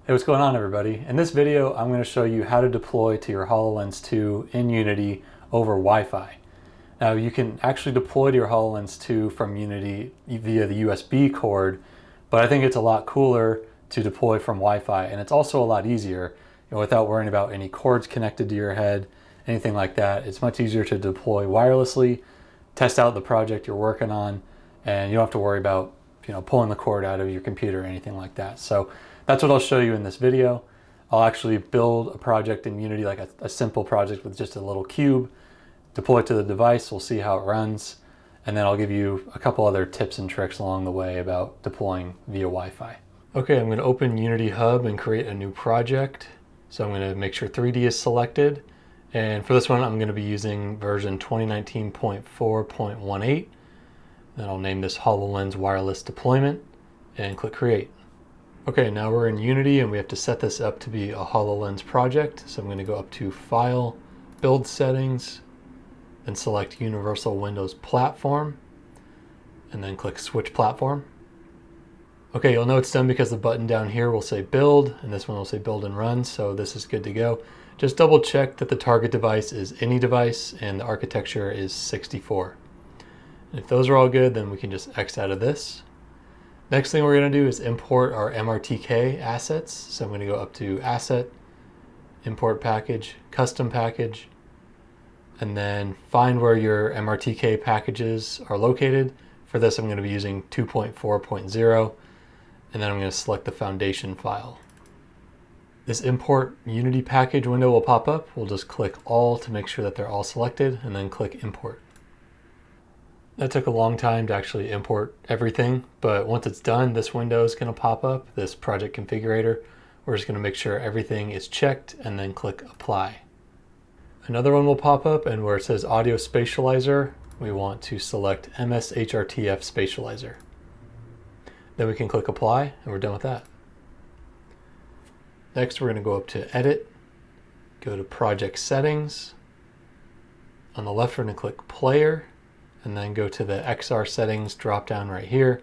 Hey, what's going on, everybody? In this video, I'm going to show you how to deploy to your HoloLens 2 in Unity over Wi-Fi. Now, you can actually deploy to your HoloLens 2 from Unity via the USB cord, but I think it's a lot cooler to deploy from Wi-Fi, and it's also a lot easier, without worrying about any cords connected to your head, anything like that. It's much easier to deploy wirelessly, test out the project you're working on, and you don't have to worry about pulling the cord out of your computer or anything like that. So that's what I'll show you in this video. I'll actually build a project in Unity, like a simple project with just a little cube, deploy it to the device, we'll see how it runs, and then I'll give you a couple other tips and tricks along the way about deploying via Wi-Fi. Okay, I'm going to open Unity Hub and create a new project. So I'm going to make sure 3D is selected, and for this one I'm going to be using version 2019.4.18. Then I'll name this HoloLens Wireless Deployment and click Create. Okay, now we're in Unity and we have to set this up to be a HoloLens project. So I'm going to go up to File, Build Settings, then select Universal Windows Platform, and then click Switch Platform. Okay, you'll know it's done because the button down here will say Build, and this one will say Build and Run, so this is good to go. Just double check that the target device is any device and the architecture is 64. If those are all good, then we can just X out of this. Next thing we're going to do is import our MRTK assets. So I'm going to go up to Asset, Import Package, Custom Package, and then find where your MRTK packages are located. For this, I'm going to be using 2.4.0, and then I'm going to select the foundation file. This Import Unity Package window will pop up. We'll just click All to make sure that they're all selected, and then click Import. That took a long time to actually import everything, but once it's done, this window is going to pop up, this project configurator. We're just going to make sure everything is checked and then click Apply. Another one will pop up, and where it says Audio Spatializer, we want to select MS-HRTF Spatializer. Then we can click Apply, and we're done with that. Next, we're going to go up to Edit, go to Project Settings. On the left, we're going to click Player, and then go to the XR settings drop down right here,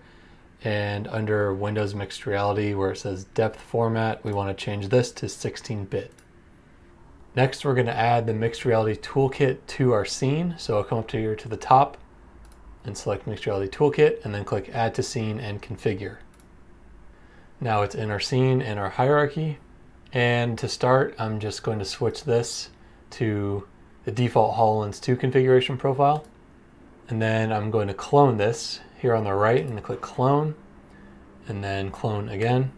and under Windows Mixed Reality where it says depth format, we want to change this to 16-bit. Next, we're going to add the Mixed Reality Toolkit to our scene. So I'll come up to here to the top and select Mixed Reality Toolkit, and then click Add to Scene and Configure. Now it's in our scene and our hierarchy, and to start I'm just going to switch this to the default HoloLens 2 configuration profile. And then I'm going to clone this here on the right, and click Clone, and then Clone again.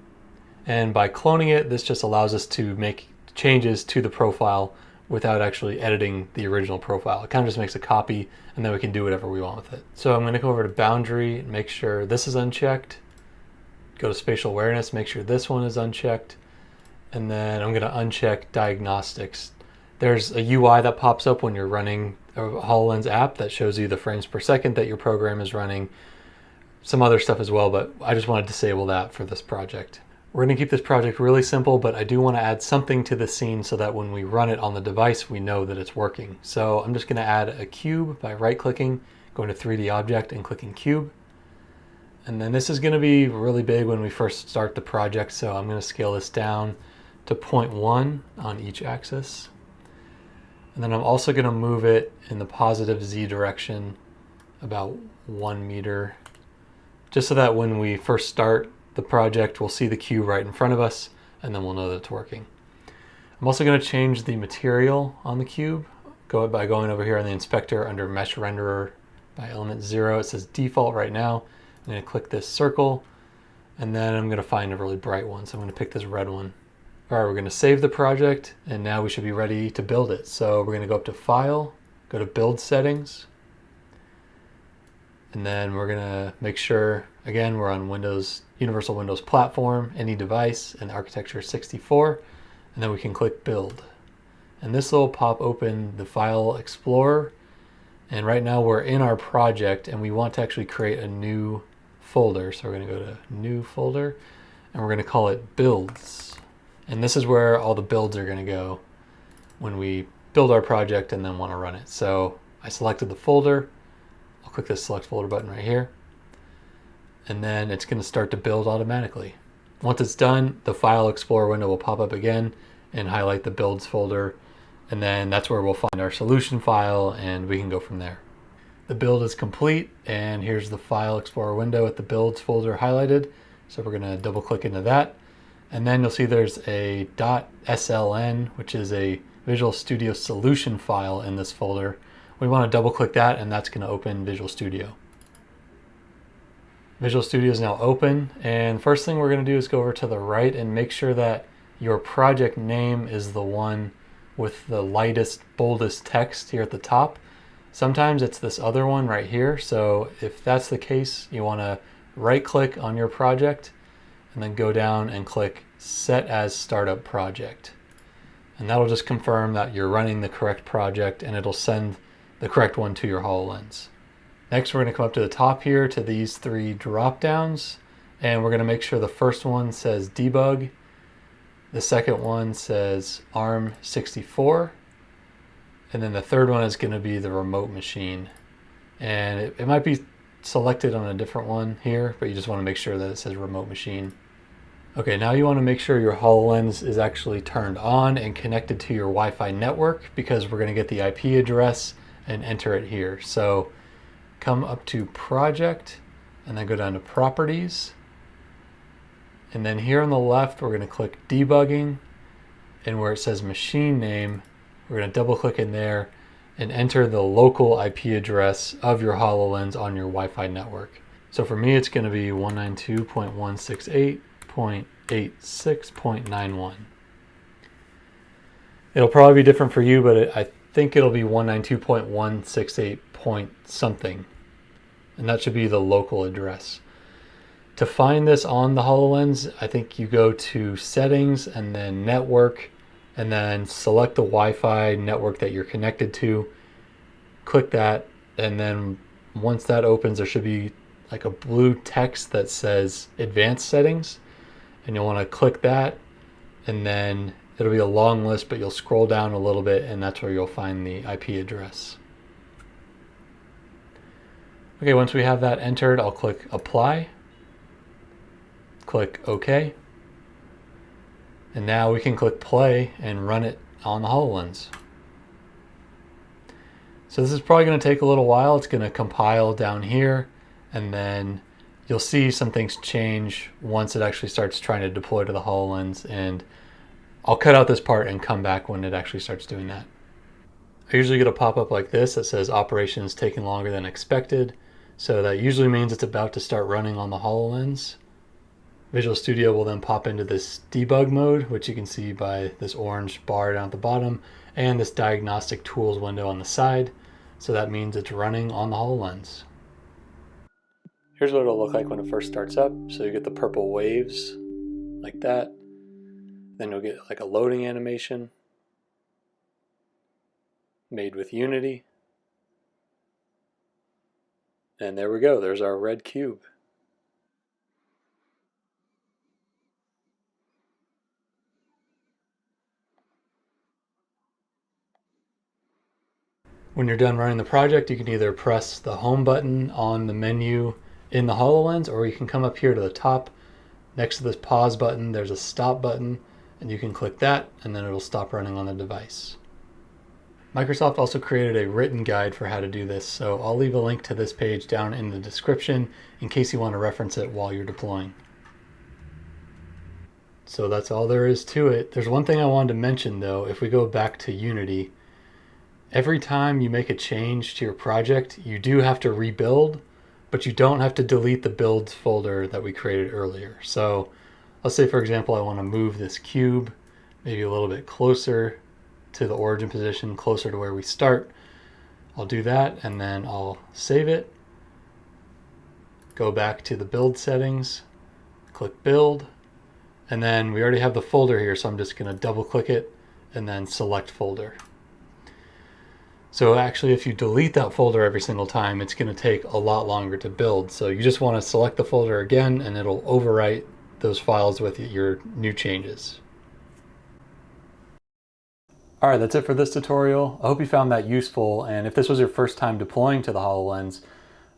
And by cloning it, this just allows us to make changes to the profile without actually editing the original profile. It kind of just makes a copy, and then we can do whatever we want with it. So I'm going to go over to Boundary and make sure this is unchecked. Go to Spatial Awareness, make sure this one is unchecked. And then I'm going to uncheck Diagnostics. There's a UI that pops up when you're running a HoloLens app that shows you the frames per second that your program is running, some other stuff as well, but I just want to disable that for this project. We're going to keep this project really simple, but I do want to add something to the scene so that when we run it on the device, we know that it's working. So I'm just going to add a cube by right-clicking, going to 3D Object and clicking Cube. And then this is going to be really big when we first start the project, so I'm going to scale this down to 0.1 on each axis. And then I'm also going to move it in the positive Z direction about 1 meter, just so that when we first start the project, we'll see the cube right in front of us, and then we'll know that it's working. I'm also going to change the material on the cube by going over here on the inspector under Mesh Renderer by element 0. It says default right now. I'm going to click this circle, and then I'm going to find a really bright one. So I'm going to pick this red one. All right, we're going to save the project, and now we should be ready to build it. So we're going to go up to File, go to Build Settings, and then we're going to make sure, again, we're on Universal Windows Platform, any device, and architecture 64, and then we can click Build. And this will pop open the File Explorer, and right now we're in our project, and we want to actually create a new folder. So we're going to go to New Folder, and we're going to call it Builds. And this is where all the builds are going to go when we build our project and then want to run it. So I selected the folder. I'll click this Select Folder button right here. And then it's going to start to build automatically. Once it's done, the File Explorer window will pop up again and highlight the builds folder. And then that's where we'll find our solution file and we can go from there. The build is complete, and here's the File Explorer window with the builds folder highlighted. So we're gonna double click into that. And then you'll see there's a .sln, which is a Visual Studio solution file in this folder. We wanna double click that, and that's gonna open Visual Studio. Visual Studio is now open, and first thing we're gonna do is go over to the right and make sure that your project name is the one with the lightest, boldest text here at the top. Sometimes it's this other one right here. So if that's the case, you want to right click on your project and then go down and click Set as Startup Project. And that'll just confirm that you're running the correct project, and it'll send the correct one to your HoloLens. Next, we're going to come up to the top here to these three drop downs, and we're going to make sure the first one says Debug, the second one says ARM64, and then the third one is going to be the remote machine. And it might be selected on a different one here, but you just want to make sure that it says remote machine. Okay, now you want to make sure your HoloLens is actually turned on and connected to your Wi-Fi network, because we're going to get the IP address and enter it here. So come up to Project and then go down to Properties. And then here on the left, we're going to click Debugging, and where it says Machine Name, we're going to double click in there and enter the local IP address of your HoloLens on your Wi-Fi network. So for me, it's going to be 192.168.86.91. It'll probably be different for you, but I think it'll be 192.168 point something, and that should be the local address. To find this on the HoloLens, I think you go to Settings and then Network, and then select the Wi-Fi network that you're connected to. Click that, and then once that opens, there should be like a blue text that says Advanced Settings, and you'll want to click that, and then it'll be a long list, but you'll scroll down a little bit, and that's where you'll find the IP address. Okay, once we have that entered, I'll click Apply, click OK, and now we can click Play and run it on the HoloLens. So this is probably going to take a little while. It's going to compile down here, and then you'll see some things change once it actually starts trying to deploy to the HoloLens, and I'll cut out this part and come back when it actually starts doing that. I usually get a pop-up like this that says operations taking longer than expected. So that usually means it's about to start running on the HoloLens. Visual Studio will then pop into this debug mode, which you can see by this orange bar down at the bottom, and this diagnostic tools window on the side. So that means it's running on the HoloLens. Here's what it'll look like when it first starts up. So you get the purple waves like that. Then you'll get like a loading animation made with Unity. And there we go, there's our red cube. When you're done running the project, you can either press the home button on the menu in the HoloLens, or you can come up here to the top. Next to this pause button, there's a stop button, and you can click that, and then it'll stop running on the device. Microsoft also created a written guide for how to do this, so I'll leave a link to this page down in the description in case you want to reference it while you're deploying. So that's all there is to it. There's one thing I wanted to mention though. If we go back to Unity, every time you make a change to your project, you do have to rebuild, but you don't have to delete the builds folder that we created earlier. So let's say, for example, I want to move this cube maybe a little bit closer to the origin position, closer to where we start. I'll do that, and then I'll save it, go back to the build settings, click build, and then we already have the folder here, so I'm just going to double click it and then select folder. So actually, if you delete that folder every single time, it's going to take a lot longer to build. So you just want to select the folder again, and it'll overwrite those files with your new changes. All right, that's it for this tutorial. I hope you found that useful, and if this was your first time deploying to the HoloLens,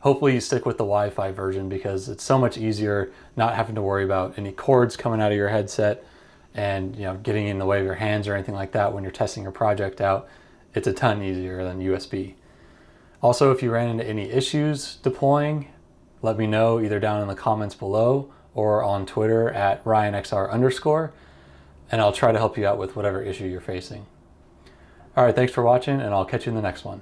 hopefully you stick with the Wi-Fi version because it's so much easier not having to worry about any cords coming out of your headset and getting in the way of your hands or anything like that when you're testing your project out. It's a ton easier than USB. Also, if you ran into any issues deploying, let me know either down in the comments below or on Twitter at RyanXR_, and I'll try to help you out with whatever issue you're facing. All right, thanks for watching, and I'll catch you in the next one.